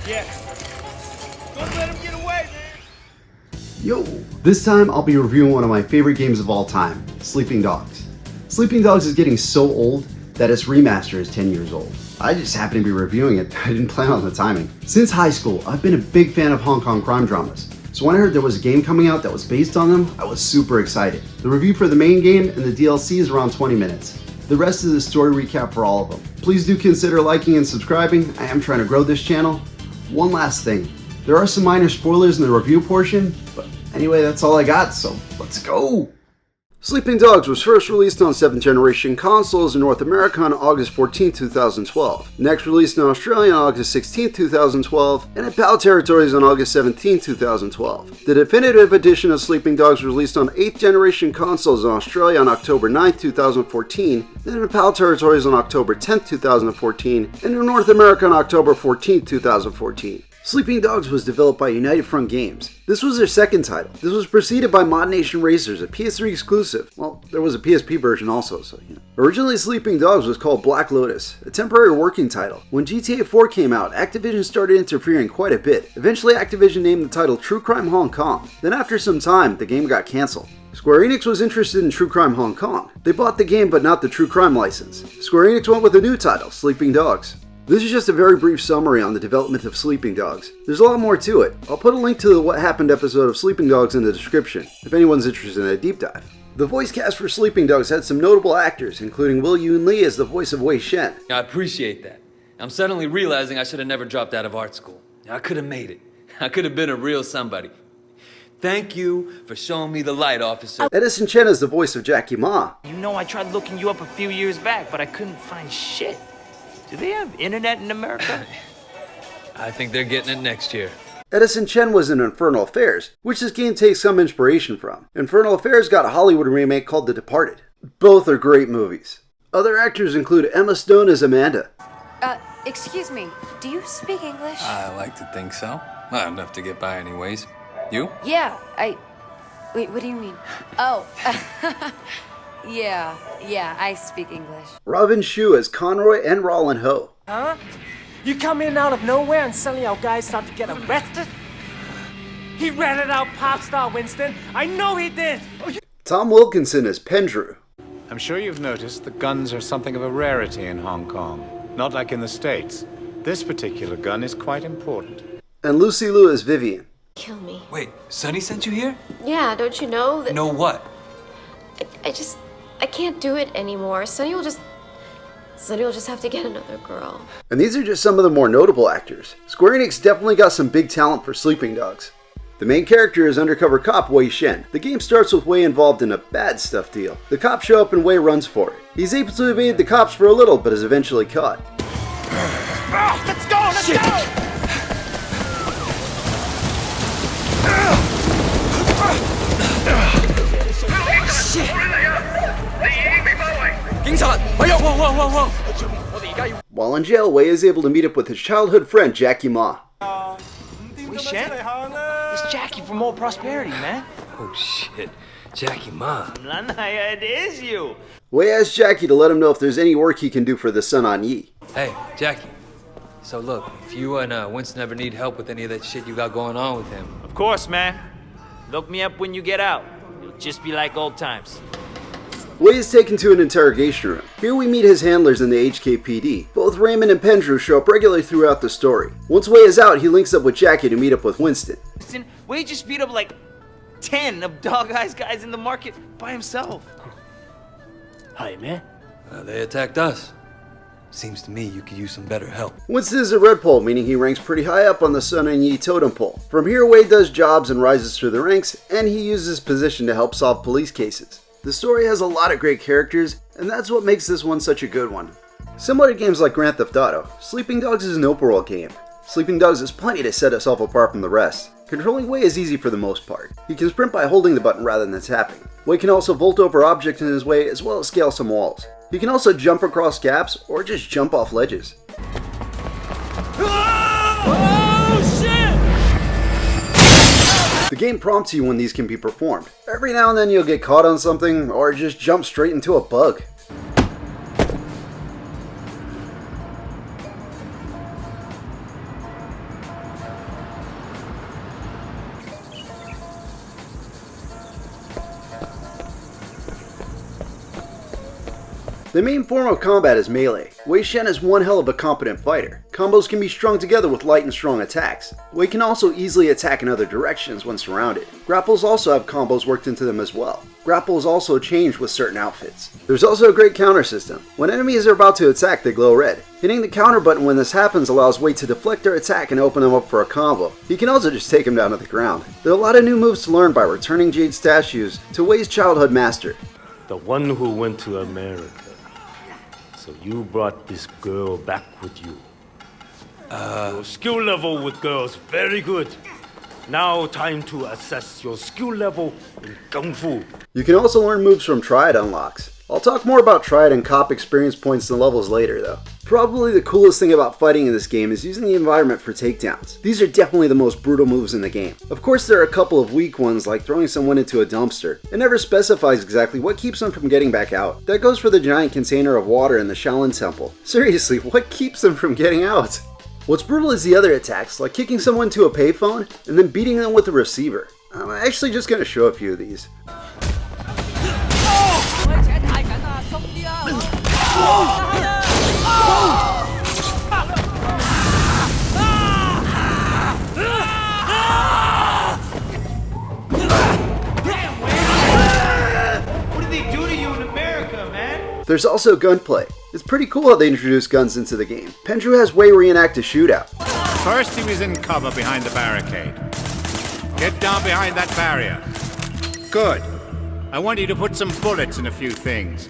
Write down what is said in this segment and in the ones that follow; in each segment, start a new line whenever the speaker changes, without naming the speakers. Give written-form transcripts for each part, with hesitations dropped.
Yeah. Don't let him get away, man.
Yo! This time I'll be reviewing one of my favorite games of all time, Sleeping Dogs. Sleeping Dogs is getting so old that its remaster is 10 years old. I just happened to be reviewing it, I didn't plan on the timing. Since high school, I've been a big fan of Hong Kong crime dramas. So when I heard there was a game coming out that was based on them, I was super excited. The review for the main game and the DLC is around 20 minutes. The rest is the story recap for all of them. Please do consider liking and subscribing. I am trying to grow this channel. One last thing. There are some minor spoilers in the review portion, but anyway, that's all I got, so let's go! Sleeping Dogs was first released on 7th generation consoles in North America on August 14, 2012. Next released in Australia on August 16, 2012, and in PAL territories on August 17, 2012. The definitive edition of Sleeping Dogs was released on 8th generation consoles in Australia on October 9, 2014, and in PAL territories on October 10, 2014, and in North America on October 14, 2014. Sleeping Dogs was developed by United Front Games. This was their second title. This was preceded by Mod Nation Racers, a PS3 exclusive. Well, there was a PSP version also, so you know. Originally, Sleeping Dogs was called Black Lotus, a temporary working title. When GTA 4 came out, Activision started interfering quite a bit. Eventually, Activision named the title True Crime Hong Kong. Then after some time, the game got cancelled. Square Enix was interested in True Crime Hong Kong. They bought the game but not the True Crime license. Square Enix went with a new title, Sleeping Dogs. This is just a very brief summary on the development of Sleeping Dogs. There's a lot more to it. I'll put a link to the What Happened episode of Sleeping Dogs in the description, if anyone's interested in a deep dive. The voice cast for Sleeping Dogs had some notable actors, including Will Yoon Lee as the voice of Wei Shen.
I appreciate that. I'm suddenly realizing I should have never dropped out of art school. I could have made it. I could have been a real somebody. Thank you for showing me the light, officer.
Edison Chen as the voice of Jackie Ma.
You know I tried looking you up a few years back, but I couldn't find shit. Do they have internet in America?
I think they're getting it next year.
Edison Chen was in Infernal Affairs, which this game takes some inspiration from. Infernal Affairs got a Hollywood remake called The Departed. Both are great movies. Other actors include Emma Stone as Amanda.
Excuse me, do you speak English?
I like to think so. Not enough to get by anyways. You?
Yeah, Wait, what do you mean? Oh, yeah, I speak English.
Robin Shu as Conroy and Rollin Ho.
Huh? You come in out of nowhere and suddenly our guys start to get arrested? He ratted out pop star Winston. I know he did!
Tom Wilkinson as Pendrew.
I'm sure you've noticed that guns are something of a rarity in Hong Kong. Not like in the States. This particular gun is quite important.
And Lucy Liu as Vivian.
Kill me.
Wait, Sonny sent you here?
Yeah, don't you know that?
Know what?
I can't do it anymore. Sonny will just have to get another girl.
And these are just some of the more notable actors. Square Enix definitely got some big talent for Sleeping Dogs. The main character is undercover cop Wei Shen. The game starts with Wei involved in a bad stuff deal. The cops show up and Wei runs for it. He's able to evade the cops for a little, but is eventually caught.
Let's go! Let's go!
While in jail, Wei is able to meet up with his childhood friend Jackie Ma.
Wei Shen? It's Jackie from Old Prosperity, man.
Oh shit, Jackie Ma.
Lanaya, it is you.
Wei asks Jackie to let him know if there's any work he can do for the Sun On Yi.
Hey, Jackie. So look, if you and Winston ever need help with any of that shit you got going on with him.
Of course, man. Look me up when you get out. It'll just be like old times.
Wei is taken to an interrogation room. Here we meet his handlers in the HKPD. Both Raymond and Pendrew show up regularly throughout the story. Once Wei is out, he links up with Jackie to meet up with Winston.
Wei just beat up like 10 of Dog Eyes guys in the market by himself. Hi, man.
They attacked us. Seems to me you could use some better help.
Winston is a red pole, meaning he ranks pretty high up on the Sun and Yi totem pole. From here, Wei does jobs and rises through the ranks, and he uses his position to help solve police cases. The story has a lot of great characters, and that's what makes this one such a good one. Similar to games like Grand Theft Auto, Sleeping Dogs is an open world game. Sleeping Dogs has plenty to set itself apart from the rest. Controlling Wei is easy for the most part. He can sprint by holding the button rather than tapping. Wei can also vault over objects in his way as well as scale some walls. He can also jump across gaps or just jump off ledges. The game prompts you when these can be performed. Every now and then you'll get caught on something or just jump straight into a bug. The main form of combat is melee. Wei Shen is one hell of a competent fighter. Combos can be strung together with light and strong attacks. Wei can also easily attack in other directions when surrounded. Grapples also have combos worked into them as well. Grapples also change with certain outfits. There's also a great counter system. When enemies are about to attack, they glow red. Hitting the counter button when this happens allows Wei to deflect their attack and open them up for a combo. He can also just take them down to the ground. There are a lot of new moves to learn by returning Jade statues to Wei's childhood master.
The one who went to America. So you brought this girl back with you. Your skill level with girls, very good. Now time to assess your skill level in Kung Fu.
You can also learn moves from Triad unlocks. I'll talk more about Triad and Cop experience points and levels later though. Probably the coolest thing about fighting in this game is using the environment for takedowns. These are definitely the most brutal moves in the game. Of course there are a couple of weak ones like throwing someone into a dumpster. It never specifies exactly what keeps them from getting back out. That goes for the giant container of water in the Shaolin Temple. Seriously, what keeps them from getting out? What's brutal is the other attacks, like kicking someone to a payphone and then beating them with a receiver. I'm actually just going to show a few of these.
What did they do to you in America, man?
There's also Gunplay. It's pretty cool how they introduce guns into the game. Pendrew has Wei reenact a shootout.
First he was in cover behind the barricade. Get down behind that barrier. Good. I want you to put some bullets in a few things.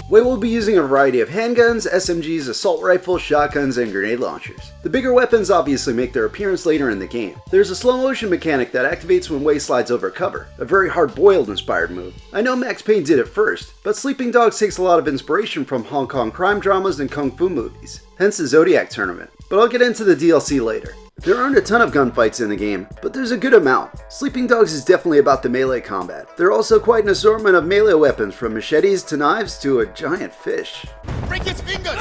Wei will be using a variety of handguns, SMGs, assault rifles, shotguns, and grenade launchers. The bigger weapons obviously make their appearance later in the game. There's a slow motion mechanic that activates when Wei slides over cover, a very hard-boiled inspired move. I know Max Payne did it first, but Sleeping Dogs takes a lot of inspiration from Hong Kong crime dramas and kung fu movies, hence the Zodiac Tournament. But I'll get into the DLC later. There aren't a ton of gunfights in the game, but there's a good amount. Sleeping Dogs is definitely about the melee combat. There are also quite an assortment of melee weapons, from machetes to knives to a giant fish.
Break his fingers!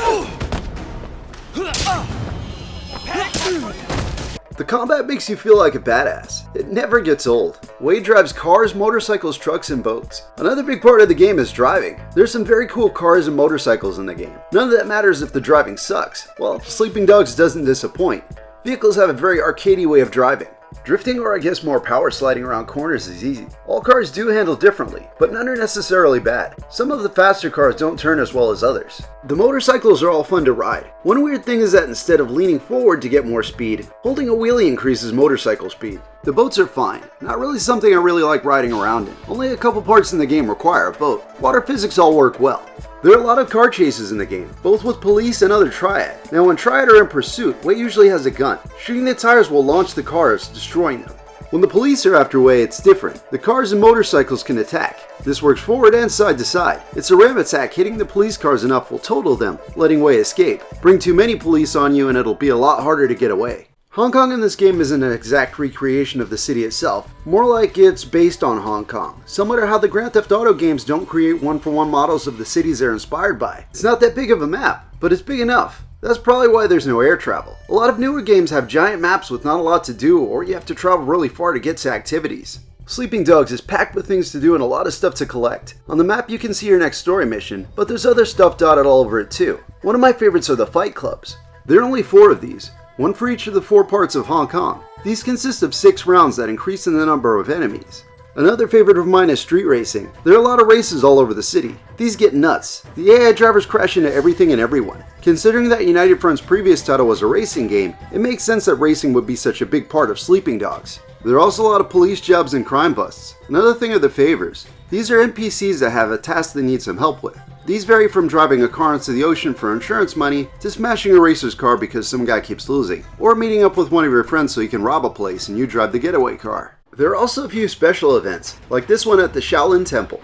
The combat makes you feel like a badass. It never gets old. Wei drives cars, motorcycles, trucks, and boats. Another big part of the game is driving. There's some very cool cars and motorcycles in the game. None of that matters if the driving sucks. Well, Sleeping Dogs doesn't disappoint. Vehicles have a very arcadey way of driving. Drifting, or I guess more power sliding around corners, is easy. All cars do handle differently, but none are necessarily bad. Some of the faster cars don't turn as well as others. The motorcycles are all fun to ride. One weird thing is that instead of leaning forward to get more speed, holding a wheelie increases motorcycle speed. The boats are fine, not really something I really like riding around in. Only a couple parts in the game require a boat. Water physics all work well. There are a lot of car chases in the game, both with police and other Triad. Now when Triad are in pursuit, Wei usually has a gun. Shooting the tires will launch the cars, destroying them. When the police are after Wei, it's different. The cars and motorcycles can attack. This works forward and side to side. It's a ram attack. Hitting the police cars enough will total them, letting Wei escape. Bring too many police on you and it'll be a lot harder to get away. Hong Kong in this game isn't an exact recreation of the city itself, more like it's based on Hong Kong, similar to how the Grand Theft Auto games don't create one-for-one models of the cities they're inspired by. It's not that big of a map, but it's big enough. That's probably why there's no air travel. A lot of newer games have giant maps with not a lot to do, or you have to travel really far to get to activities. Sleeping Dogs is packed with things to do and a lot of stuff to collect. On the map you can see your next story mission, but there's other stuff dotted all over it too. One of my favorites are the fight clubs. There are only 4 of these. One for each of the 4 parts of Hong Kong. These consist of 6 rounds that increase in the number of enemies. Another favorite of mine is street racing. There are a lot of races all over the city. These get nuts. The AI drivers crash into everything and everyone. Considering that United Front's previous title was a racing game, it makes sense that racing would be such a big part of Sleeping Dogs. There are also a lot of police jobs and crime busts. Another thing are the favors. These are NPCs that have a task they need some help with. These vary from driving a car into the ocean for insurance money, to smashing a racer's car because some guy keeps losing, or meeting up with one of your friends so you can rob a place and you drive the getaway car. There are also a few special events, like this one at the Shaolin Temple.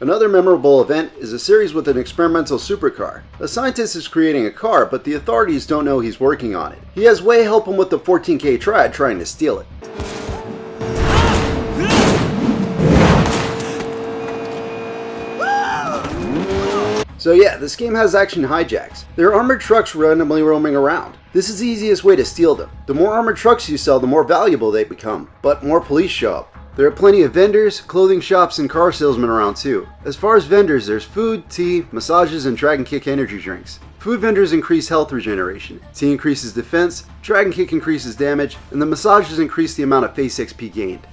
Another memorable event is a series with an experimental supercar. A scientist is creating a car, but the authorities don't know he's working on it. He has Wei help him with the 14K Triad trying to steal it. So yeah, this game has action hijacks. There are armored trucks randomly roaming around. This is the easiest way to steal them. The more armored trucks you sell, the more valuable they become, but more police show up. There are plenty of vendors, clothing shops, and car salesmen around too. As far as vendors, there's food, tea, massages, and Dragon Kick energy drinks. Food vendors increase health regeneration, tea increases defense, Dragon Kick increases damage, and the massages increase the amount of face XP gained.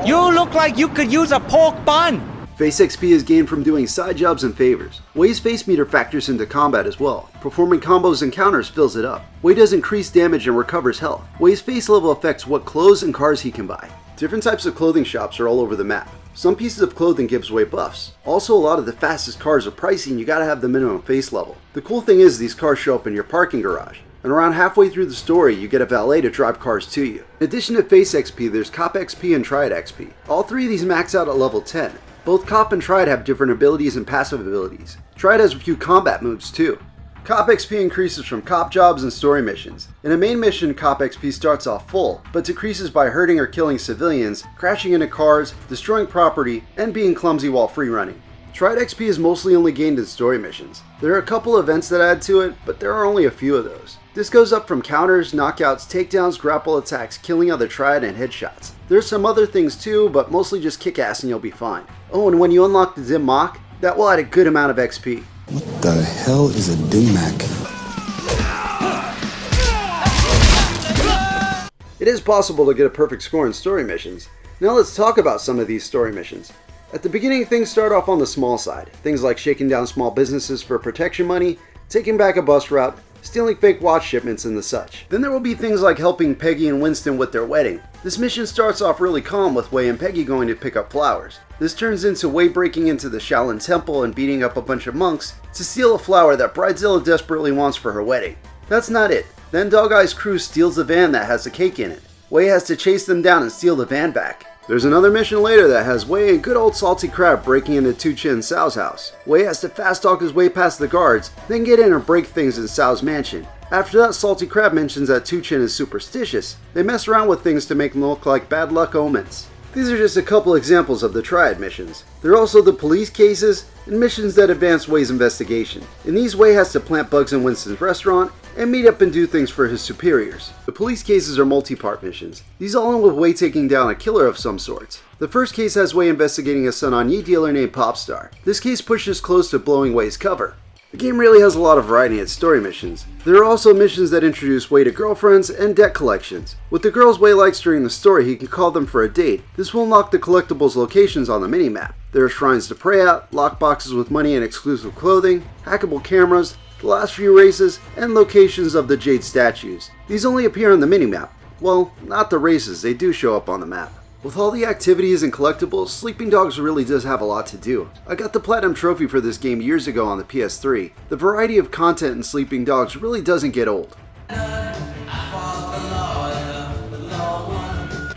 You look like you could use a pork bun!
Face XP is gained from doing side jobs and favors. Wei's face meter factors into combat as well. Performing combos and counters fills it up. Wei does increase damage and recovers health. Wei's face level affects what clothes and cars he can buy. Different types of clothing shops are all over the map. Some pieces of clothing gives Wei buffs. Also, a lot of the fastest cars are pricey and you gotta have the minimum face level. The cool thing is these cars show up in your parking garage, and around halfway through the story you get a valet to drive cars to you. In addition to face XP, there's Cop XP and Triad XP. All three of these max out at level 10. Both Cop and Triad have different abilities and passive abilities. Triad has a few combat moves too. Cop XP increases from cop jobs and story missions. In a main mission, Cop XP starts off full, but decreases by hurting or killing civilians, crashing into cars, destroying property, and being clumsy while free running. Triad XP is mostly only gained in story missions. There are a couple events that add to it, but there are only a few of those. This goes up from counters, knockouts, takedowns, grapple attacks, killing other Triad, and headshots. There's some other things too, but mostly just kick ass and you'll be fine. Oh, and when you unlock the Dim Mak, that will add a good amount of XP.
What the hell is a Dim-Mak?
It is possible to get a perfect score in story missions. Now let's talk about some of these story missions. At the beginning, things start off on the small side. Things like shaking down small businesses for protection money, taking back a bus route, stealing fake watch shipments, and the such. Then there will be things like helping Peggy and Winston with their wedding. This mission starts off really calm with Wei and Peggy going to pick up flowers. This turns into Wei breaking into the Shaolin Temple and beating up a bunch of monks to steal a flower that Bridezilla desperately wants for her wedding. That's not it. Then Dog Eye's crew steals the van that has the cake in it. Wei has to chase them down and steal the van back. There's another mission later that has Wei and good old Salty Crab breaking into Tu-Chin and Sao's house. Wei has to fast talk his way past the guards, then get in and break things in Sao's mansion. After that, Salty Crab mentions that Tu-Chin is superstitious. They mess around with things to make them look like bad luck omens. These are just a couple examples of the Triad missions. There are also the police cases and missions that advance Wei's investigation. In these, Wei has to plant bugs in Winston's restaurant and meet up and do things for his superiors. The police cases are multi-part missions. These all end with Wei taking down a killer of some sorts. The first case has Wei investigating a Sun On Yee dealer named Popstar. This case pushes close to blowing Wei's cover. The game really has a lot of variety in its story missions. There are also missions that introduce Wei to girlfriends and debt collections. With the girls Wei likes during the story, he can call them for a date. This will unlock the collectibles locations on the minimap. There are shrines to pray at, lockboxes with money and exclusive clothing, hackable cameras, the last few races, and locations of the Jade statues. These only appear on the minimap. Well, not the races, they do show up on the map. With all the activities and collectibles, Sleeping Dogs really does have a lot to do. I got the Platinum Trophy for this game years ago on the PS3. The variety of content in Sleeping Dogs really doesn't get old.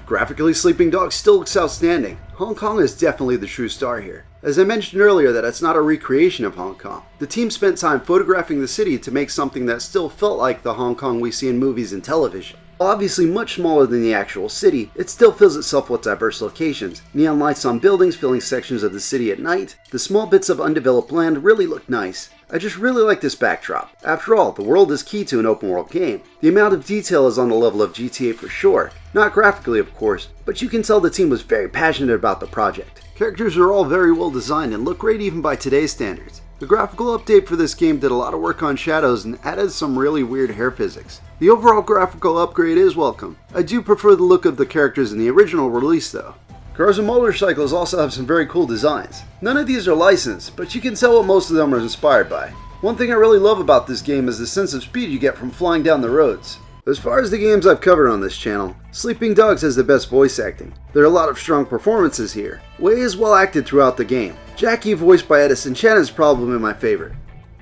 Graphically, Sleeping Dogs still looks outstanding. Hong Kong is definitely the true star here. As I mentioned earlier that it's not a recreation of Hong Kong. The team spent time photographing the city to make something that still felt like the Hong Kong we see in movies and television. Obviously much smaller than the actual city, it still fills itself with diverse locations. Neon lights on buildings filling sections of the city at night. The small bits of undeveloped land really look nice. I just really like this backdrop. After all, the world is key to an open world game. The amount of detail is on the level of GTA for sure. Not graphically of course, but you can tell the team was very passionate about the project. Characters are all very well designed and look great even by today's standards. The graphical update for this game did a lot of work on shadows and added some really weird hair physics. The overall graphical upgrade is welcome. I do prefer the look of the characters in the original release though. Cars and motorcycles also have some very cool designs. None of these are licensed, but you can tell what most of them are inspired by. One thing I really love about this game is the sense of speed you get from flying down the roads. As far as the games I've covered on this channel, Sleeping Dogs has the best voice acting. There are a lot of strong performances here. Wei is well acted throughout the game. Jackie, voiced by Edison Chen, is probably my favorite.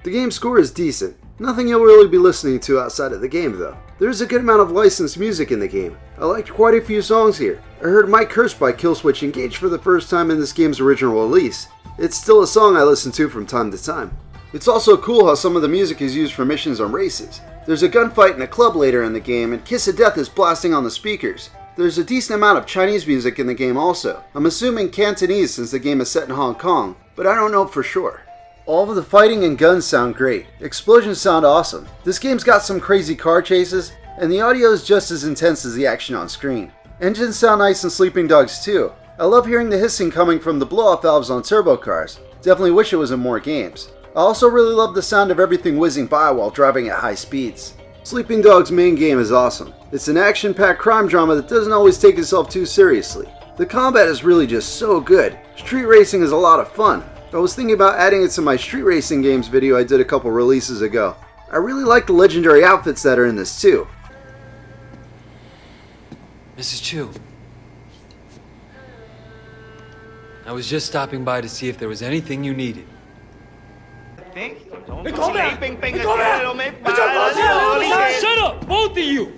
The game score is decent. Nothing you'll really be listening to outside of the game though. There's a good amount of licensed music in the game. I liked quite a few songs here. I heard My Curse by Killswitch Engage for the first time in this game's original release. It's still a song I listen to from time to time. It's also cool how some of the music is used for missions on races. There's a gunfight in a club later in the game and Kiss of Death is blasting on the speakers. There's a decent amount of Chinese music in the game also. I'm assuming Cantonese since the game is set in Hong Kong, but I don't know for sure. All of the fighting and guns sound great. Explosions sound awesome. This game's got some crazy car chases, and the audio is just as intense as the action on screen. Engines sound nice in Sleeping Dogs too. I love hearing the hissing coming from the blow-off valves on turbo cars. Definitely wish it was in more games. I also really love the sound of everything whizzing by while driving at high speeds. Sleeping Dogs' main game is awesome. It's an action-packed crime drama that doesn't always take itself too seriously. The combat is really just so good. Street racing is a lot of fun. I was thinking about adding it to my street racing games video I did a couple releases ago. I really like the legendary outfits that are in this too.
Mrs. Chu. I was just stopping by to see if there was anything you needed. Shut up, both of you!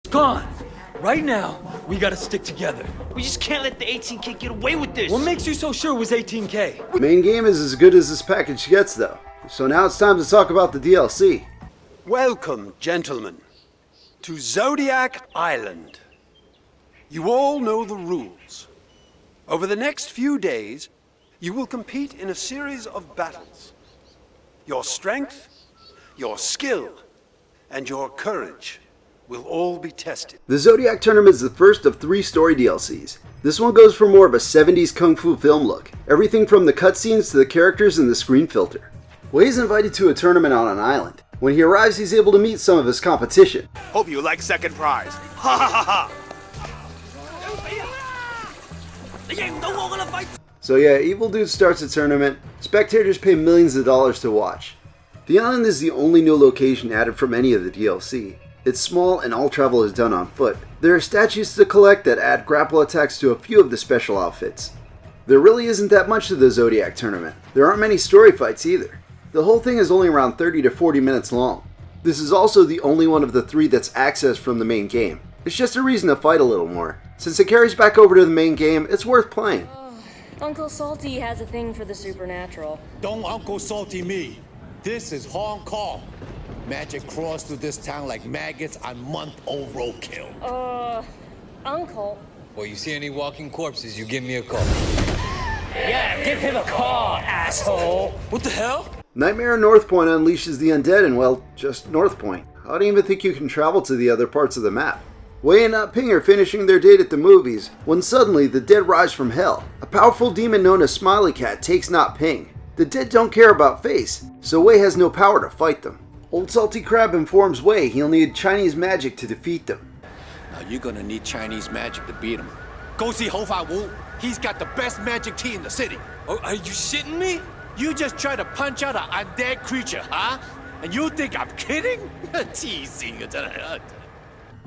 It's gone. Right now, we gotta stick together.
We just can't let the 18K get away with this.
What makes you so sure it was 18K?
The main game is as good as this package gets though. So now it's time to talk about the DLC.
Welcome, gentlemen, to Zodiac Island. You all know the rules. Over the next few days, you will compete in a series of battles. Your strength, your skill, and your courage will all be tested.
The Zodiac Tournament is the first of 3 story DLCs. This one goes for more of a 70s kung fu film look. Everything from the cutscenes to the characters and the screen filter. Wei is invited to a tournament on an island. When he arrives, he's able to meet some of his competition.
Hope you like second prize. Ha ha ha ha!
So yeah, Evil Dude starts a tournament. Spectators pay millions of dollars to watch. The island is the only new location added from any of the DLC. It's small and all travel is done on foot. There are statues to collect that add grapple attacks to a few of the special outfits. There really isn't that much to the Zodiac Tournament. There aren't many story fights either. The whole thing is only around 30 to 40 minutes long. This is also the only one of the 3 that's accessed from the main game. It's just a reason to fight a little more. Since it carries back over to the main game, it's worth playing.
Uncle Salty has a thing for the supernatural.
Don't Uncle Salty me. This is Hong Kong. Magic crawls through this town like maggots on month-old roadkill.
Uncle?
Well, you see any walking corpses, you give me a call.
Yeah, give him a call, asshole.
What the hell?
Nightmare on North Point unleashes the undead in, well, just North Point. I don't even think you can travel to the other parts of the map. Wei and Ping are finishing their date at the movies when suddenly the dead rise from hell. A powerful demon known as Smiley Cat takes Not Ping. The dead don't care about face, so Wei has no power to fight them. Old Salty Crab informs Wei he'll need Chinese magic to defeat them.
Now you're gonna need Chinese magic to beat him. Go see Ho Fa Wu. He's got the best magic tea in the city.
Oh, are you shitting me?
You just try to punch out an undead creature, huh? And you think I'm kidding? Teasing.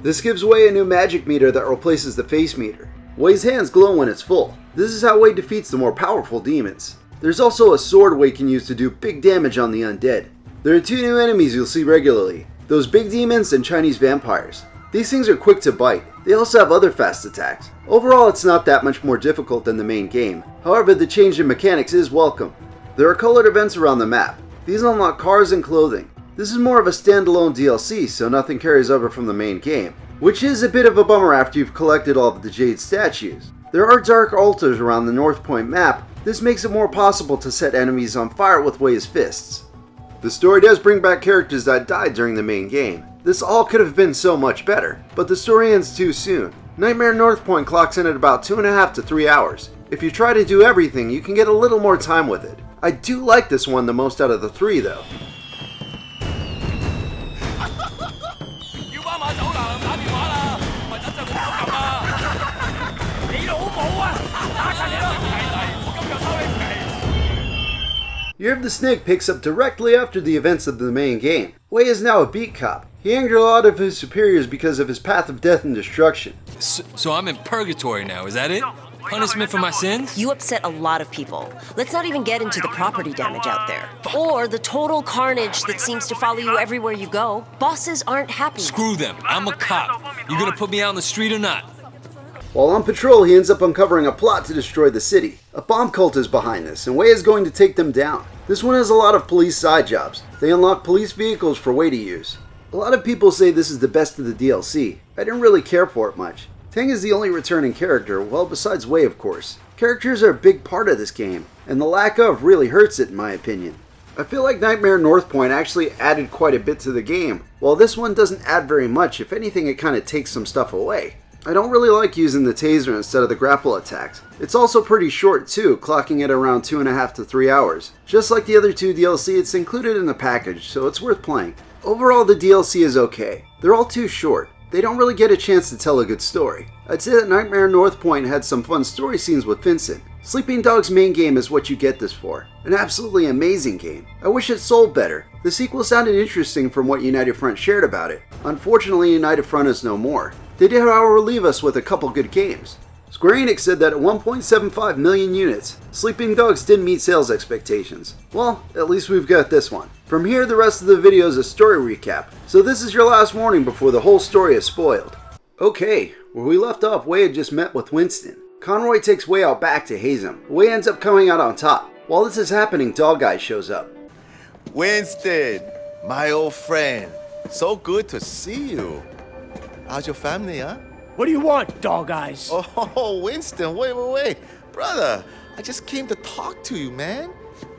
This gives Wei a new magic meter that replaces the face meter. Wei's hands glow when it's full. This is how Wei defeats the more powerful demons. There's also a sword Wei can use to do big damage on the undead. There are 2 new enemies you'll see regularly, those big demons and Chinese vampires. These things are quick to bite. They also have other fast attacks. Overall, it's not that much more difficult than the main game. However, the change in mechanics is welcome. There are colored events around the map. These unlock cars and clothing. This is more of a standalone DLC, so nothing carries over from the main game, which is a bit of a bummer after you've collected all of the Jade statues. There are dark altars around the North Point map. This makes it more possible to set enemies on fire with Wei's fists. The story does bring back characters that died during the main game. This all could have been so much better, but the story ends too soon. Nightmare North Point clocks in at about 2.5 to 3 hours. If you try to do everything, you can get a little more time with it. I do like this one the most out of the 3 though. Year of the Snake picks up directly after the events of the main game. Wei is now a beat cop. He angered a lot of his superiors because of his path of death and destruction.
So I'm in purgatory now, is that it? Punishment for my sins?
You upset a lot of people. Let's not even get into the property damage out there. Or the total carnage that seems to follow you everywhere you go. Bosses aren't happy.
Screw them. I'm a cop. You gonna put me out on the street or not?
While on patrol, he ends up uncovering a plot to destroy the city. A bomb cult is behind this, and Wei is going to take them down. This one has a lot of police side jobs. They unlock police vehicles for Wei to use. A lot of people say this is the best of the DLC. I didn't really care for it much. Tang is the only returning character, well besides Wei of course. Characters are a big part of this game, and the lack of really hurts it in my opinion. I feel like Nightmare North Point actually added quite a bit to the game, while this one doesn't add very much. If anything, it kind of takes some stuff away. I don't really like using the taser instead of the grapple attacks. It's also pretty short too, clocking at around 2.5 to 3 hours. Just like the other two DLC, it's included in the package, so it's worth playing. Overall, the DLC is okay. They're all too short. They don't really get a chance to tell a good story. I'd say that Nightmare North Point had some fun story scenes with Vincent. Sleeping Dog's main game is what you get this for. An absolutely amazing game. I wish it sold better. The sequel sounded interesting from what United Front shared about it. Unfortunately, United Front is no more. They did however leave us with a couple good games. Square Enix said that at 1.75 million units, Sleeping Dogs didn't meet sales expectations. Well, at least we've got this one. From here, the rest of the video is a story recap, so this is your last warning before the whole story is spoiled. Okay, where we left off, Wei had just met with Winston. Conroy takes Wei out back to haze him. Wei ends up coming out on top. While this is happening, Dog Guy shows up.
Winston, my old friend. So good to see you. How's your family, huh?
What do you want, Dog Eyes?
Oh, Winston, wait. Brother, I just came to talk to you, man.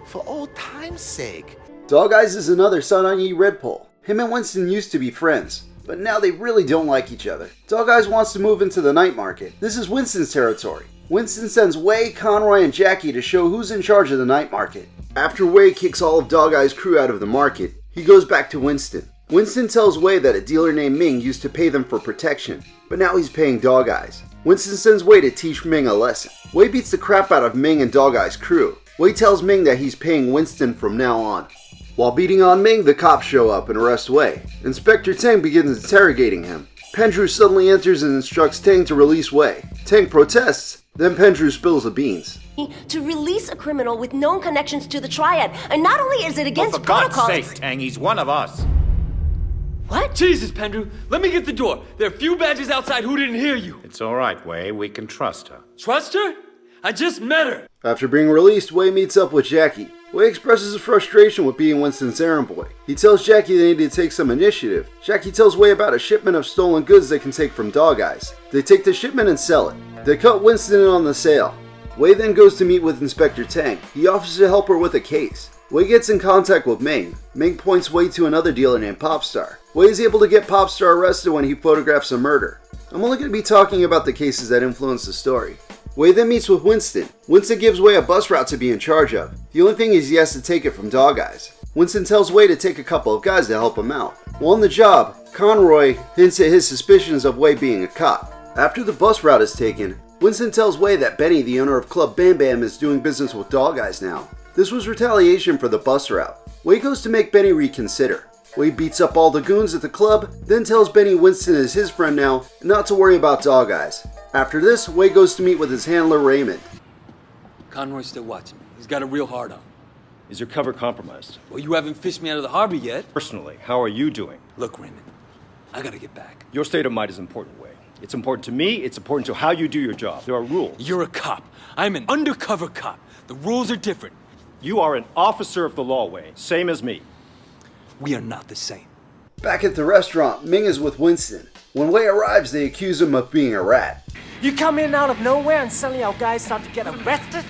For old time's sake.
Dog Eyes is another Sun On Yee Red Pole. Him and Winston used to be friends, but now they really don't like each other. Dog Eyes wants to move into the night market. This is Winston's territory. Winston sends Wei, Conroy, and Jackie to show who's in charge of the night market. After Wei kicks all of Dog Eye's crew out of the market, he goes back to Winston. Winston tells Wei that a dealer named Ming used to pay them for protection, but now he's paying Dog Eyes. Winston sends Wei to teach Ming a lesson. Wei beats the crap out of Ming and Dog Eye's crew. Wei tells Ming that he's paying Winston from now on. While beating on Ming, the cops show up and arrest Wei. Inspector Tang begins interrogating him. Pendrew suddenly enters and instructs Tang to release Wei. Tang protests, then Pendrew spills the beans.
To release a criminal with known connections to the Triad, and not only is it against
For God's
protocol,
sake, Tang, he's one of us.
What?
Jesus, Pendrew, let me get the door. There are a few badges outside who didn't hear you.
It's all right, Wei. We can trust her.
Trust her? I just met her.
After being released, Wei meets up with Jackie. Wei expresses his frustration with being Winston's errand boy. He tells Jackie they need to take some initiative. Jackie tells Wei about a shipment of stolen goods they can take from Dog Eyes. They take the shipment and sell it. They cut Winston in on the sale. Wei then goes to meet with Inspector Tang. He offers to help her with a case. Wei gets in contact with Ming. Ming points Wei to another dealer named Popstar. Wei is able to get Popstar arrested when he photographs a murder. I'm only going to be talking about the cases that influence the story. Wei then meets with Winston. Winston gives Wei a bus route to be in charge of. The only thing is he has to take it from Dog Eyes. Winston tells Wei to take a couple of guys to help him out. While on the job, Conroy hints at his suspicions of Wei being a cop. After the bus route is taken, Winston tells Wei that Benny, the owner of Club Bam Bam, is doing business with Dog Eyes now. This was retaliation for the bus route. Wei goes to make Benny reconsider. Wei beats up all the goons at the club, then tells Benny Winston is his friend now and not to worry about Dog Eyes. After this, Wei goes to meet with his handler Raymond.
Conroy's still watching me. He's got a real hard on.
Is your cover compromised?
Well, you haven't fished me out of the harbor yet.
Personally, how are you doing?
Look, Raymond, I gotta get back.
Your state of mind is important, Wei. It's important to me, it's important to how you do your job. There are rules.
You're a cop. I'm an undercover cop. The rules are different.
You are an officer of the law, Wei. Same as me.
We are not the same.
Back at the restaurant, Ming is with Winston. When Wei arrives, they accuse him of being a rat.
You come in out of nowhere and suddenly our guys start to get arrested?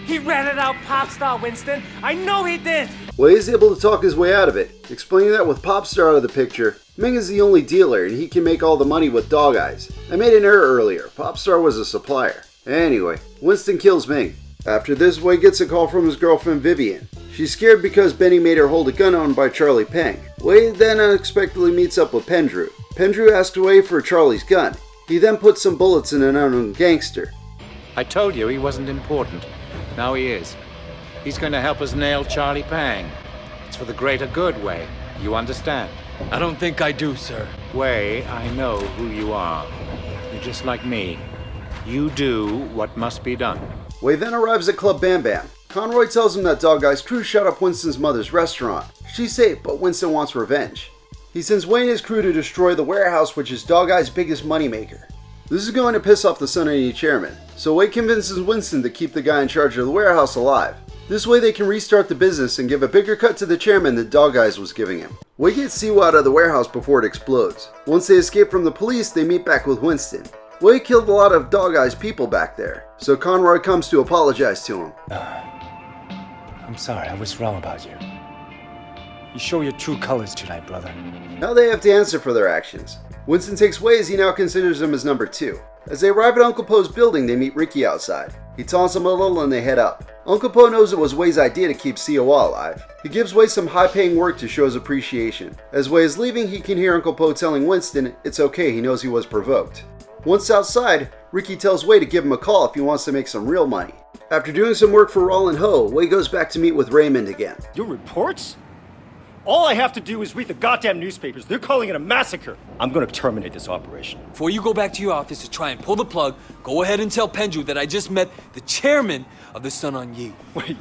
He ratted out Popstar, Winston. I know he did!
Wei is able to talk his way out of it, explaining that with Popstar out of the picture, Ming is the only dealer and he can make all the money with Dog Eyes. I made an error earlier. Popstar was a supplier. Anyway, Winston kills Ming. After this, Wei gets a call from his girlfriend Vivian. She's scared because Benny made her hold a gun owned by Charlie Peng. Wei then unexpectedly meets up with Pendrew. Pendrew asks Wei for Charlie's gun. He then puts some bullets in an unknown gangster.
I told you he wasn't important. Now he is. He's going to help us nail Charlie Pang. It's for the greater good, Wei. You understand?
I don't think I do, sir.
Wei, I know who you are. You're just like me. You do what must be done.
Wei then arrives at Club Bam Bam. Conroy tells him that Dog Eye's crew shot up Winston's mother's restaurant. She's safe, but Winston wants revenge. He sends Wei and his crew to destroy the warehouse, which is Dog Eye's biggest moneymaker. This is going to piss off the Sun On Yee chairman, so Wei convinces Winston to keep the guy in charge of the warehouse alive. This way they can restart the business and give a bigger cut to the chairman that Dog Eyes was giving him. Wei gets Siwa out of the warehouse before it explodes. Once they escape from the police, they meet back with Winston. Wei killed a lot of Dog Eyes people back there, so Conroy comes to apologize to him.
I'm sorry, I was wrong about you. You show your true colors tonight, brother.
Now they have to answer for their actions. Winston takes Wei as he now considers him as number 2. As they arrive at Uncle Po's building, they meet Ricky outside. He taunts him a little and they head up. Uncle Po knows it was Wei's idea to keep Siwa alive. He gives Wei some high-paying work to show his appreciation. As Wei is leaving, he can hear Uncle Po telling Winston it's okay, he knows he was provoked. Once outside, Ricky tells Wei to give him a call if he wants to make some real money. After doing some work for Roland Ho, Wei goes back to meet with Raymond again.
Your reports? All I have to do is read the goddamn newspapers. They're calling it a massacre. I'm gonna terminate this operation.
Before you go back to your office to try and pull the plug, go ahead and tell Penju that I just met the chairman of the Sun On Yi.
Wait,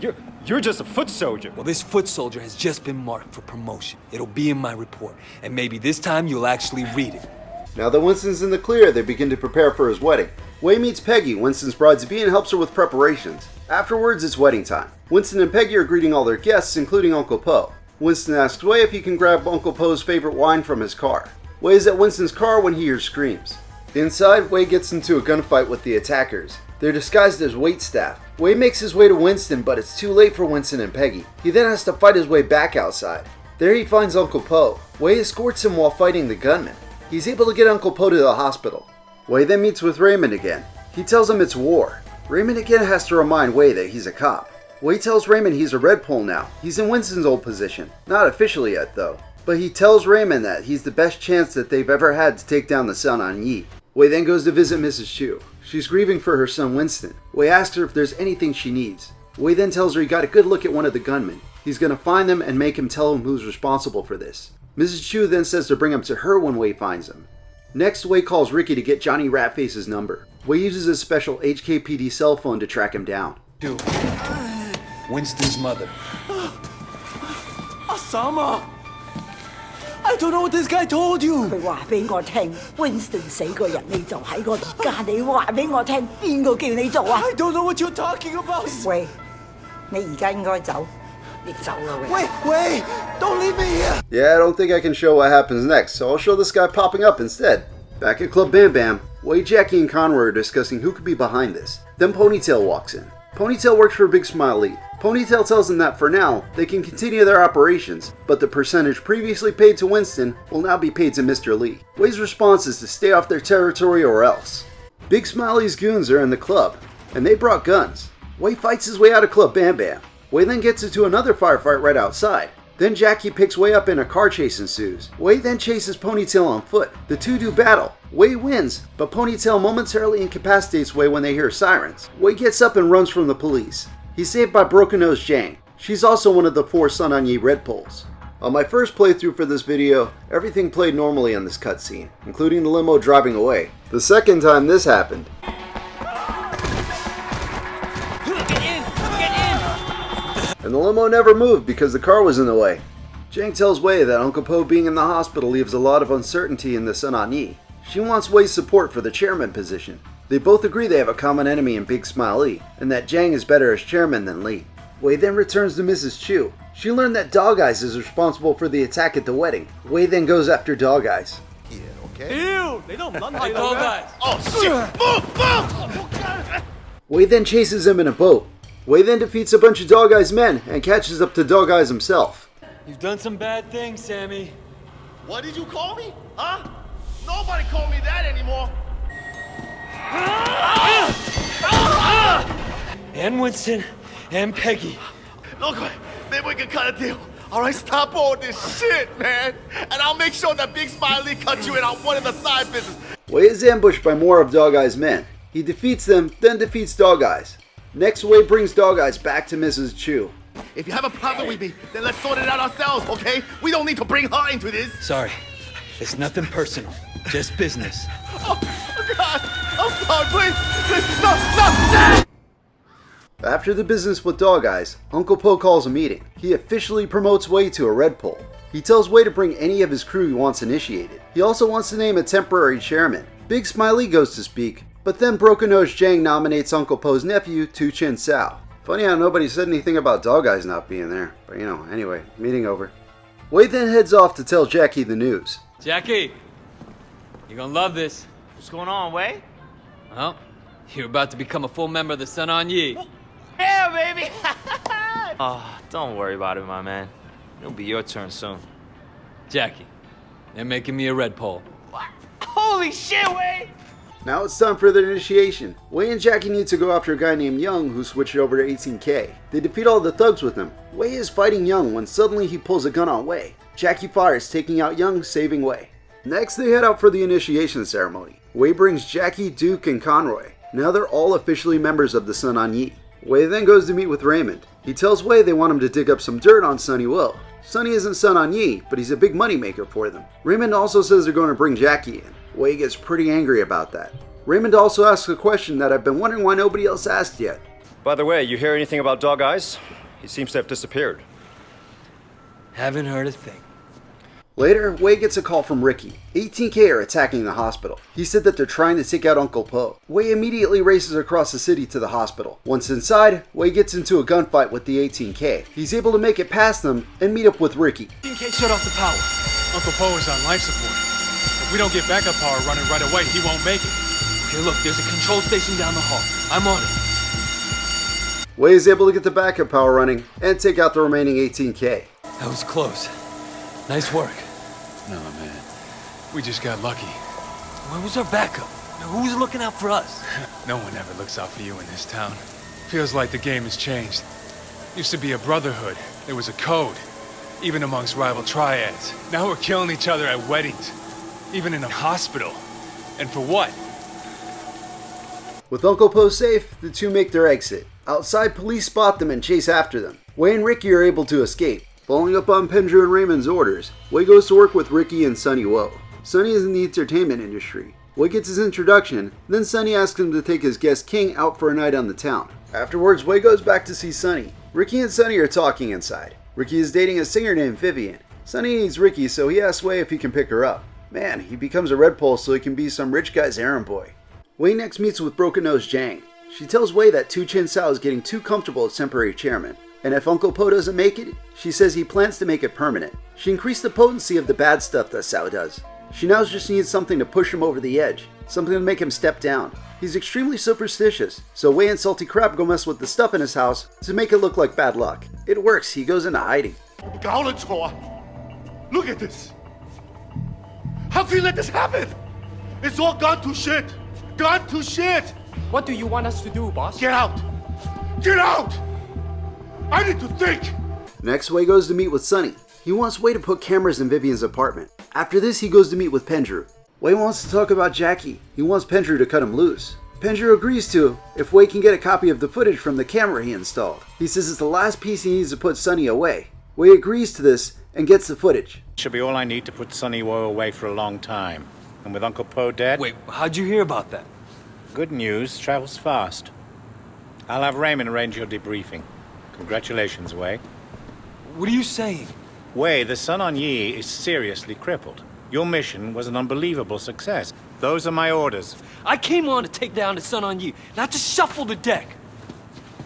you're just a foot soldier.
Well, this foot soldier has just been marked for promotion. It'll be in my report, and maybe this time you'll actually read it.
Now that Winston's in the clear, they begin to prepare for his wedding. Wei meets Peggy, Winston's bride-to-be, and helps her with preparations. Afterwards, it's wedding time. Winston and Peggy are greeting all their guests, including Uncle Po. Winston asks Wei if he can grab Uncle Po's favorite wine from his car. Wei is at Winston's car when he hears screams. Inside, Wei gets into a gunfight with the attackers. They're disguised as waitstaff. Wei makes his way to Winston, but it's too late for Winston and Peggy. He then has to fight his way back outside. There he finds Uncle Po. Wei escorts him while fighting the gunman. He's able to get Uncle Po to the hospital. Wei then meets with Raymond again. He tells him it's war. Raymond again has to remind Wei that he's a cop. Wei tells Raymond he's a red pole now. He's in Winston's old position. Not officially yet though. But he tells Raymond that he's the best chance that they've ever had to take down the Sun On Yi. Wei then goes to visit Mrs. Chu. She's grieving for her son Winston. Wei asks her if there's anything she needs. Wei then tells her he got a good look at one of the gunmen. He's gonna find them and make him tell him who's responsible for this. Mrs. Chu then says to bring him to her when Wei finds him. Next, Wei calls Ricky to get Johnny Ratface's number. Wei uses his special HKPD cell phone to track him down.
Dude, Winston's mother.
Osama! I don't know what this guy told you!
佢話俾我聽 Winston 死個人你就喺嗰度，而家你話俾我聽邊個叫你做啊
I don't know what you're talking about!
喂，你而家應該走，你走啦喂！
Wait! Don't leave me here!
Yeah, I don't think I can show what happens next, so I'll show this guy popping up instead. Back at Club Bam Bam, Wei, Jackie, and Conroy are discussing who could be behind this. Then Ponytail walks in. Ponytail works for Big Smile Lee. Ponytail tells them that for now, they can continue their operations, but the percentage previously paid to Winston will now be paid to Mr. Lee. Wei's response is to stay off their territory or else. Big Smile Lee's goons are in the club, and they brought guns. Wei fights his way out of Club Bam Bam. Wei then gets into another firefight right outside. Then Jackie picks Wei up and a car chase ensues. Wei then chases Ponytail on foot. The two do battle. Wei wins, but Ponytail momentarily incapacitates Wei when they hear sirens. Wei gets up and runs from the police. He's saved by Broken Nose Jang. She's also one of the 4 Sun On Yi Red Poles. On my first playthrough for this video, everything played normally on this cutscene, including the limo driving away. The second time this happened, and the limo never moved because the car was in the way. Jang tells Wei that Uncle Po being in the hospital leaves a lot of uncertainty in the Sun On Yi. She wants Wei's support for the chairman position. They both agree they have a common enemy in Big Smile Lee, and that Jang is better as chairman than Lee. Wei then returns to Mrs. Chu. She learned that Dog Eyes is responsible for the attack at the wedding. Wei then goes after Dog Eyes.
Ew! They don't run
Hey, Dog Eyes!
Oh shit! Move!
Wei then chases him in a boat. Wei then defeats a bunch of Dog Eyes men and catches up to Dog Eyes himself.
You've done some bad things, Sammy.
What did you call me? Huh? Nobody called me that anymore.
And Winston, and Peggy.
Look, maybe we can cut a deal. All right, stop all this shit, man. And I'll make sure that Big Smiley cuts you in on one of the side business.
Wei is ambushed by more of Dog Eyes' men. He defeats them, then defeats Dog Eyes. Next, Wei brings Dog Eyes back to Mrs. Chu.
If you have a problem with me, then let's sort it out ourselves, okay? We don't need to bring her into this.
Sorry, it's nothing personal, just business.
Oh God, I'm sorry, please, no!
After the business with Dog Eyes, Uncle Po calls a meeting. He officially promotes Wei to a red pole. He tells Wei to bring any of his crew he wants initiated. He also wants to name a temporary chairman. Big Smiley goes to speak, but then Broken Nose Jang nominates Uncle Po's nephew, Tu Chin Sao. Funny how nobody said anything about Dog Eyes not being there. But you know, anyway, meeting over. Wade then heads off to tell Jackie the news.
Jackie, you're gonna love this.
What's going on, Wei?
Well, you're about to become a full member of the Sun On Yee.
Yeah, baby! Oh, don't worry about it, my man. It'll be your turn soon.
Jackie, they're making me a red pole.
Holy shit, Wei!
Now it's time for their initiation. Wei and Jackie need to go after a guy named Young who switched over to 18K. They defeat all the thugs with him. Wei is fighting Young when suddenly he pulls a gun on Wei. Jackie fires, taking out Young, saving Wei. Next they head out for the initiation ceremony. Wei brings Jackie, Duke, and Conroy. Now they're all officially members of the Sun On Yee. Wei then goes to meet with Raymond. He tells Wei they want him to dig up some dirt on Sunny Will. Sunny isn't Sun On Yee, but he's a big moneymaker for them. Raymond also says they're going to bring Jackie in. Wei gets pretty angry about that. Raymond also asks a question that I've been wondering why nobody else asked yet.
By the way, you hear anything about Dog Eyes? He seems to have disappeared.
Haven't heard a thing.
Later, Wei gets a call from Ricky. 18K are attacking the hospital. He said that they're trying to take out Uncle Po. Wei immediately races across the city to the hospital. Once inside, Wei gets into a gunfight with the 18K. He's able to make it past them and meet up with Ricky.
18K shut off the power. Uncle Po is on life support. If we don't get backup power running right away, he won't make it.
Okay, look, there's a control station down the hall. I'm on it.
Wei is able to get the backup power running and take out the remaining 18K.
That was close. Nice work.
No, man. We just got lucky.
Where was our backup? Who's looking out for us?
No one ever looks out for you in this town. Feels like the game has changed. Used to be a brotherhood. There was a code. Even amongst rival triads. Now we're killing each other at weddings. Even in a hospital. And for what?
With Uncle Po safe, the two make their exit. Outside, police spot them and chase after them. Wei and Ricky are able to escape. Following up on Pendrew and Raymond's orders, Wei goes to work with Ricky and Sunny Woe. Sunny is in the entertainment industry. Wei gets his introduction, then Sunny asks him to take his guest King out for a night on the town. Afterwards, Wei goes back to see Sunny. Ricky and Sunny are talking inside. Ricky is dating a singer named Vivian. Sunny needs Ricky, so he asks Wei if he can pick her up. Man, he becomes a red pole so he can be some rich guy's errand boy. Wei next meets with Broken Nose Jang. She tells Wei that Tu Chin Sao is getting too comfortable as temporary chairman. And if Uncle Po doesn't make it, she says he plans to make it permanent. She increased the potency of the bad stuff that Sao does. She now just needs something to push him over the edge, something to make him step down. He's extremely superstitious, so Wei and Salty Crab go mess with the stuff in his house to make it look like bad luck. It works, he goes into hiding.
Look at this! How can you let this happen? It's all gone to shit! Gone to shit!
What do you want us to do, boss?
Get out! Get out! I need to think!
Next, Wei goes to meet with Sunny. He wants Wei to put cameras in Vivian's apartment. After this, he goes to meet with Pendrew. Wei wants to talk about Jackie. He wants Pendrew to cut him loose. Pendrew agrees to if Wei can get a copy of the footage from the camera he installed. He says it's the last piece he needs to put Sunny away. Wei agrees to this and gets the footage.
Should be all I need to put Sunny Woe away for a long time. And with Uncle Po dead...
Wait, how'd you hear about that?
Good news travels fast. I'll have Raymond arrange your debriefing. Congratulations, Wei.
What are you saying?
Wei, the Sun On Yee is seriously crippled. Your mission was an unbelievable success. Those are my orders.
I came on to take down the Sun On Yee, not to shuffle the deck.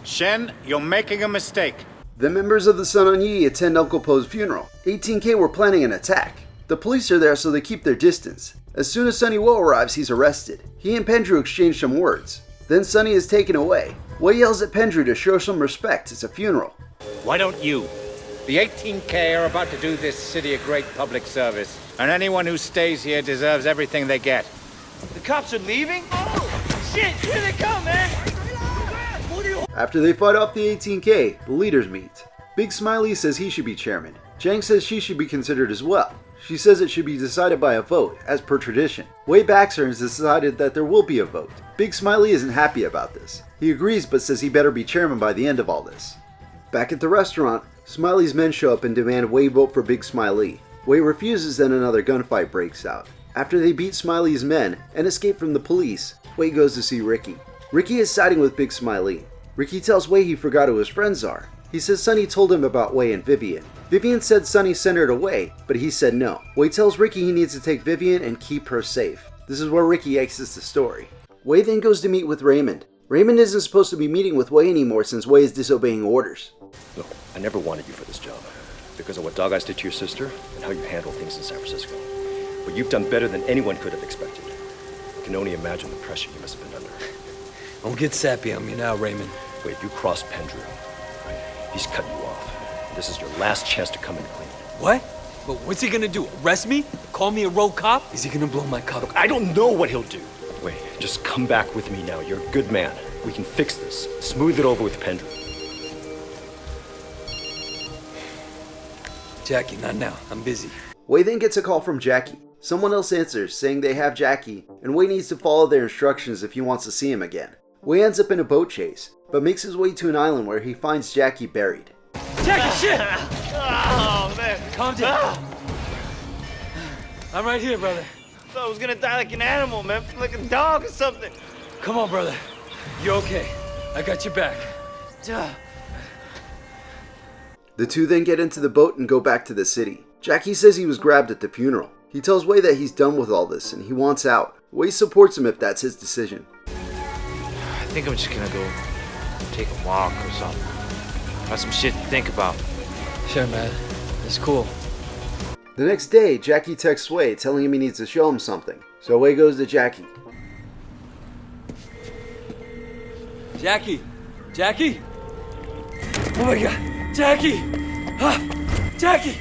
Shen, you're making a mistake.
The members of the Sun On Yee attend Uncle Po's funeral. 18K were planning an attack. The police are there so they keep their distance. As soon as Sunny Woe arrives, he's arrested. He and Pendrew exchange some words. Then Sunny is taken away. Wei yells at Pendrew to show some respect. It's a funeral.
Why don't you? The 18K are about to do this city a great public service. And anyone who stays here deserves everything they get.
The cops are leaving? Oh, shit! Here they come, man!
After they fight off the 18K, the leaders meet. Big Smiley says he should be chairman. Jang says she should be considered as well. She says it should be decided by a vote, as per tradition. Wei backs her and has decided that there will be a vote. Big Smiley isn't happy about this. He agrees but says he better be chairman by the end of all this. Back at the restaurant, Smiley's men show up and demand Wei vote for Big Smiley. Wei refuses, then another gunfight breaks out. After they beat Smiley's men and escape from the police, Wei goes to see Ricky. Ricky is siding with Big Smiley. Ricky tells Wei he forgot who his friends are. He says Sunny told him about Wei and Vivian. Vivian said Sunny sent her away, but he said no. Wei tells Ricky he needs to take Vivian and keep her safe. This is where Ricky exits the story. Wei then goes to meet with Raymond. Raymond isn't supposed to be meeting with Wei anymore since Wei is disobeying orders.
Look, I never wanted you for this job because of what Dog Eyes did to your sister and how you handle things in San Francisco. But you've done better than anyone could have expected. I can only imagine the pressure you must have been under.
Don't get sappy on me now, Raymond.
Wait, you crossed Pendrew. He's cut you off. This is your last chance to come in clean.
What? But what's he gonna do? Arrest me? Call me a rogue cop? Is he gonna blow my cover?
Look, I don't know what he'll do. Wait, just come back with me now. You're a good man. We can fix this. Smooth it over with Pendrew.
Jackie, not now. I'm busy.
Wei then gets a call from Jackie. Someone else answers, saying they have Jackie, and Wei needs to follow their instructions if he wants to see him again. Wei ends up in a boat chase, but makes his way to an island where he finds Jackie buried.
Jackie, shit!
Oh, man.
Calm down. I'm right here, brother.
I thought I was gonna die like an animal, man. Like a dog or something.
Come on, brother. You're okay. I got your back.
The two then get into the boat and go back to the city. Jackie says he was grabbed at the funeral. He tells Wei that he's done with all this and he wants out. Wei supports him if that's his decision.
I think I'm just gonna go take a walk or something. Got some shit to think about.
Sure, man. It's cool.
The next day, Jackie texts Wei telling him he needs to show him something. So Wei goes to Jackie.
Jackie! Jackie! Oh my god! Jackie! Jackie!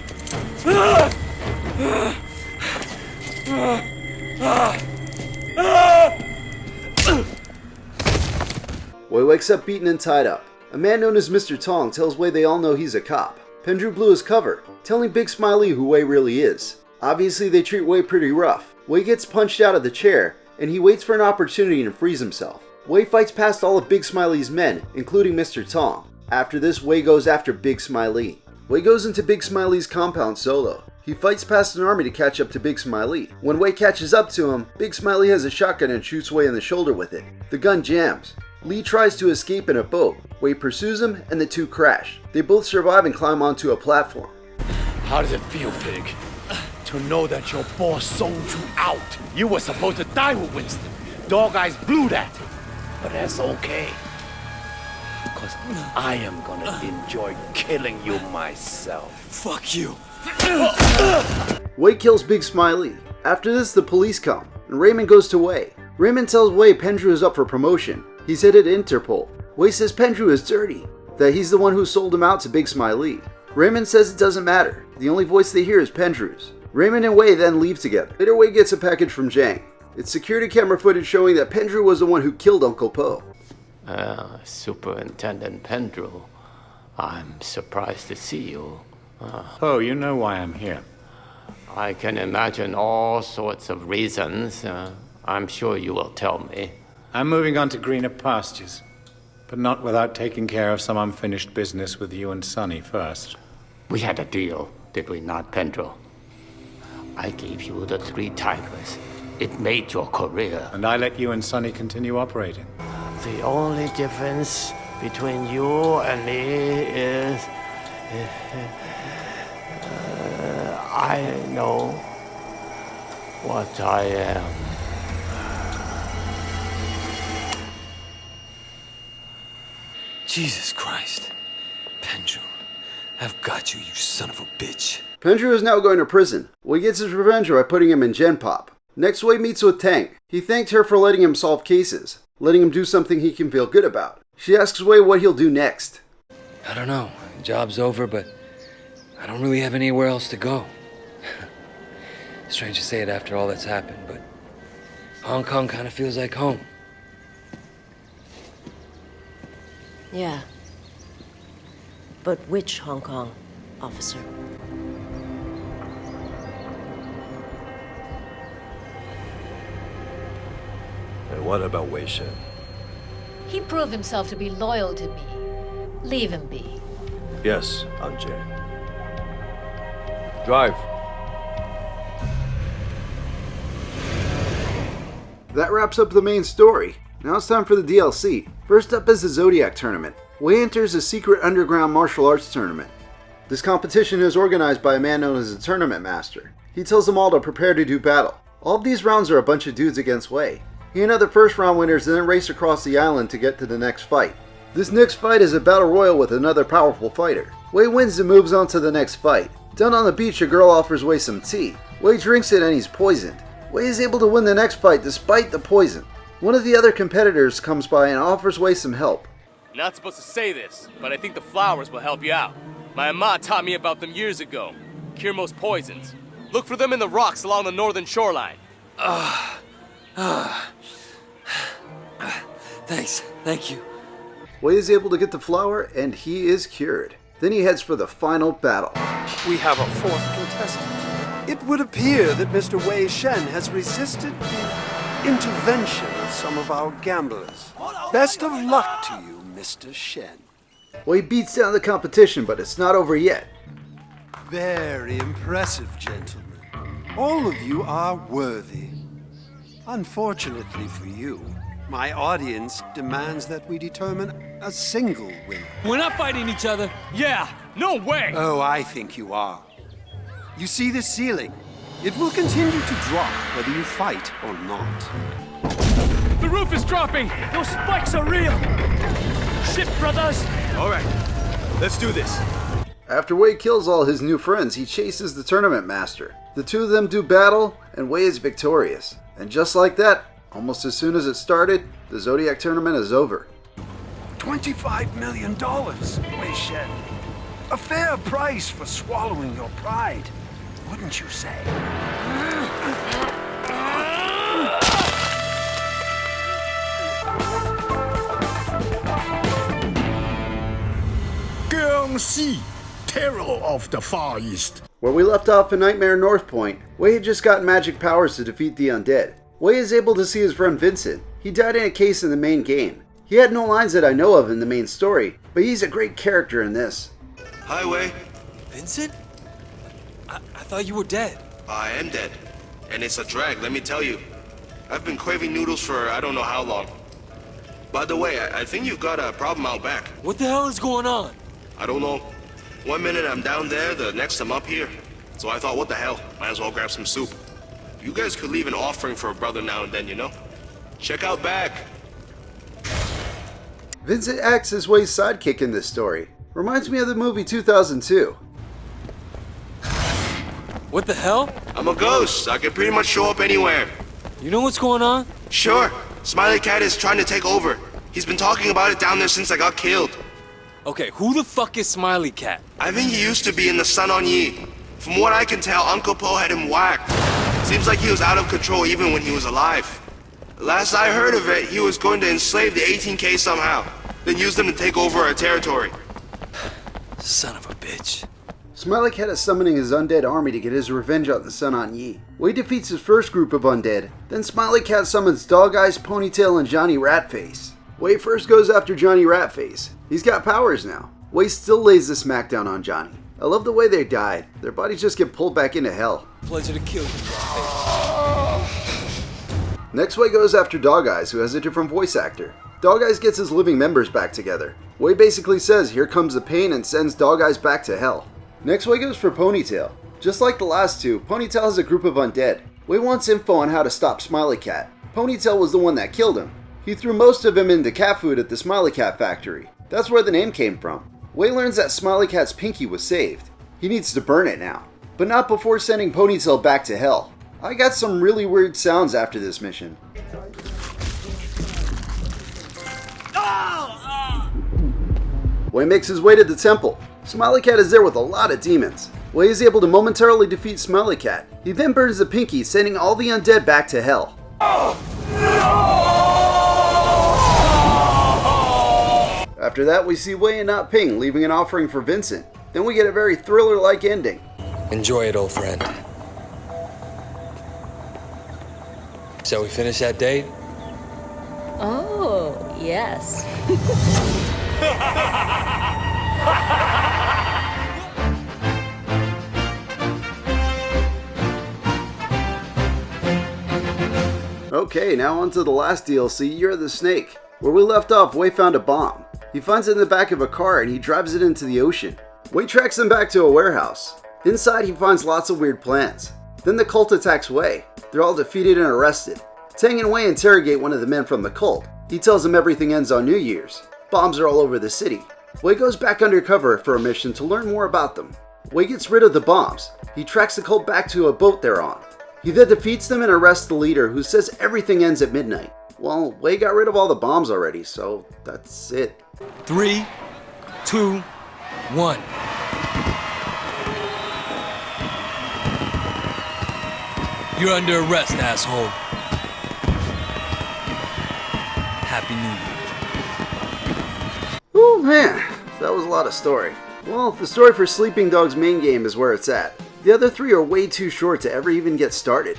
Wei wakes up beaten and tied up. A man known as Mr. Tong tells Wei they all know he's a cop. Pendrew blew his cover, telling Big Smiley who Wei really is. Obviously they treat Wei pretty rough. Wei gets punched out of the chair, and he waits for an opportunity to freeze himself. Wei fights past all of Big Smiley's men, including Mr. Tong. After this, Wei goes after Big Smiley. Wei goes into Big Smiley's compound solo. He fights past an army to catch up to Big Smiley. When Wei catches up to him, Big Smiley has a shotgun and shoots Wei in the shoulder with it. The gun jams. Lee tries to escape in a boat. Wei pursues him and the two crash. They both survive and climb onto a platform.
How does it feel, Big? To know that your boss sold you out. You were supposed to die with Winston. Dog Eyes blew that. But that's okay. Because I am gonna enjoy killing you myself.
Fuck you.
Wei kills Big Smiley. After this, the police come, and Raymond goes to Wei. Raymond tells Wei Pendrew is up for promotion. He's headed to Interpol. Wei says Pendrew is dirty, that he's the one who sold him out to Big Smiley. Raymond says it doesn't matter. The only voice they hear is Pendrew's. Raymond and Wei then leave together. Later, Wei gets a package from Zhang. It's security camera footage showing that Pendrew was the one who killed Uncle Po.
Superintendent Pendrew, I'm surprised to see you.
Oh, you know why I'm here.
I can imagine all sorts of reasons. I'm sure you will tell me.
I'm moving on to greener pastures, but not without taking care of some unfinished business with you and Sonny first.
We had a deal, did we not, Pendrew? I gave you the 3 Tigers. It made your career.
And I let you and Sonny continue operating.
The only difference between you and me is... I know what I am.
Jesus Christ. Pendrew, I've got you, you son of a bitch.
Pendrew is now going to prison. Wei gets his revenge by putting him in Gen Pop. Next, Wei meets with Tang. He thanked her for letting him solve cases, letting him do something he can feel good about. She asks Wei what he'll do next.
I don't know. Job's over, but I don't really have anywhere else to go. Strange to say it after all that's happened, but Hong Kong kind of feels like home.
Yeah. But which Hong Kong, officer?
And what about Wei Shen?
He proved himself to be loyal to me. Leave him be.
Yes, Aunt Jane. Drive.
That wraps up the main story. Now it's time for the DLC. First up is the Zodiac Tournament. Wei enters a secret underground martial arts tournament. This competition is organized by a man known as the Tournament Master. He tells them all to prepare to do battle. All of these rounds are a bunch of dudes against Wei. He and other first round winners then race across the island to get to the next fight. This next fight is a battle royal with another powerful fighter. Wei wins and moves on to the next fight. Down on the beach, a girl offers Wei some tea. Wei drinks it and he's poisoned. Wei is able to win the next fight despite the poison. One of the other competitors comes by and offers Wei some help.
Not supposed to say this, but I think the flowers will help you out. My ma taught me about them years ago. Cure most poisons. Look for them in the rocks along the northern shoreline.
Thanks. Thank you.
Wei is able to get the flower and he is cured. Then he heads for the final battle.
We have a fourth contestant. It would appear that Mr. Wei Shen has resisted the intervention of some of our gamblers. Best of luck to you, Mr. Shen.
Wei beats down the competition, but it's not over yet.
Very impressive, gentlemen. All of you are worthy. Unfortunately for you, my audience demands that we determine a single winner.
We're not fighting each other. Yeah, no way.
Oh, I think you are. You see this ceiling? It will continue to drop whether you fight or not.
The roof is dropping. Those spikes are real. Shit, brothers.
All right, let's do this.
After Wei kills all his new friends, he chases the tournament master. The two of them do battle, and Wei is victorious. And just like that, almost as soon as it started, the Zodiac Tournament is over.
$25 million, Wei Shen. A fair price for swallowing your pride, wouldn't you say?
Guangxi, terror of the Far East.
Where we left off in Nightmare North Point, Wei had just gotten magic powers to defeat the undead. Wei is able to see his friend Vincent. He died in a case in the main game. He had no lines that I know of in the main story, but he's a great character in this.
Hi, Wei.
Vincent? I thought you were dead.
I am dead. And it's a drag, let me tell you. I've been craving noodles for I don't know how long. By the way, I think you've got a problem out back.
What the hell is going on?
I don't know. One minute I'm down there, the next I'm up here. So I thought, what the hell? Might as well grab some soup. You guys could leave an offering for a brother now and then, you know? Check out back.
Vincent acts as Wei's sidekick in this story. Reminds me of the movie 2002.
What the hell?
I'm a ghost. I can pretty much show up anywhere.
You know what's going on?
Sure. Smiley Cat is trying to take over. He's been talking about it down there since I got killed.
Okay, who the fuck is Smiley Cat?
I think he used to be in the Sun on Yi. From what I can tell, Uncle Po had him whacked. Seems like he was out of control even when he was alive. Last I heard of it, he was going to enslave the 18K somehow, then use them to take over our territory.
Son of a bitch.
Smiley Cat is summoning his undead army to get his revenge on the Sun on Yi. Wei defeats his first group of undead, then Smiley Cat summons Dog Eyes, Ponytail, and Johnny Ratface. Wei first goes after Johnny Ratface. He's got powers now. Wei still lays the smackdown on Johnny. I love the way they died. Their bodies just get pulled back into hell.
Pleasure to kill you.
Next, Wei goes after Dog Eyes, who has a different voice actor. Dog Eyes gets his living members back together. Wei basically says, "Here comes the pain," and sends Dog Eyes back to hell. Next, Wei goes for Ponytail. Just like the last two, Ponytail has a group of undead. Wei wants info on how to stop Smiley Cat. Ponytail was the one that killed him. He threw most of him into cat food at the Smiley Cat factory. That's where the name came from. Wei learns that Smiley Cat's pinky was saved. He needs to burn it now, but not before sending Ponytail back to hell. I got some really weird sounds after this mission. Wei makes his way to the temple. Smiley Cat is there with a lot of demons. Wei is able to momentarily defeat Smiley Cat. He then burns the pinky, sending all the undead back to hell. After that, we see Wei and not Ping leaving an offering for Vincent. Then we get a very thriller-like ending.
Enjoy it, old friend. Shall we finish that date?
Oh, yes.
Okay, now on to the last DLC, You're the Snake. Where we left off, Wei found a bomb. He finds it in the back of a car and he drives it into the ocean. Wei tracks them back to a warehouse. Inside he finds lots of weird plants. Then the cult attacks Wei. They're all defeated and arrested. Tang and Wei interrogate one of the men from the cult. He tells them everything ends on New Year's. Bombs are all over the city. Wei goes back undercover for a mission to learn more about them. Wei gets rid of the bombs. He tracks the cult back to a boat they're on. He then defeats them and arrests the leader, who says everything ends at midnight. Well, Wei got rid of all the bombs already, so that's it.
3, 2, 1. You're under arrest, asshole. Happy New Year.
Oh man, that was a lot of story. Well, the story for Sleeping Dogs main game is where it's at. The other 3 are way too short to ever even get started.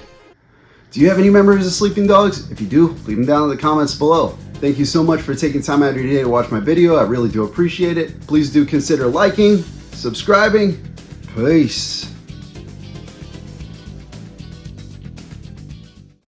Do you have any memories of Sleeping Dogs? If you do, leave them down in the comments below. Thank you so much for taking time out of your day to watch my video. I really do appreciate it. Please do consider liking, subscribing. Peace.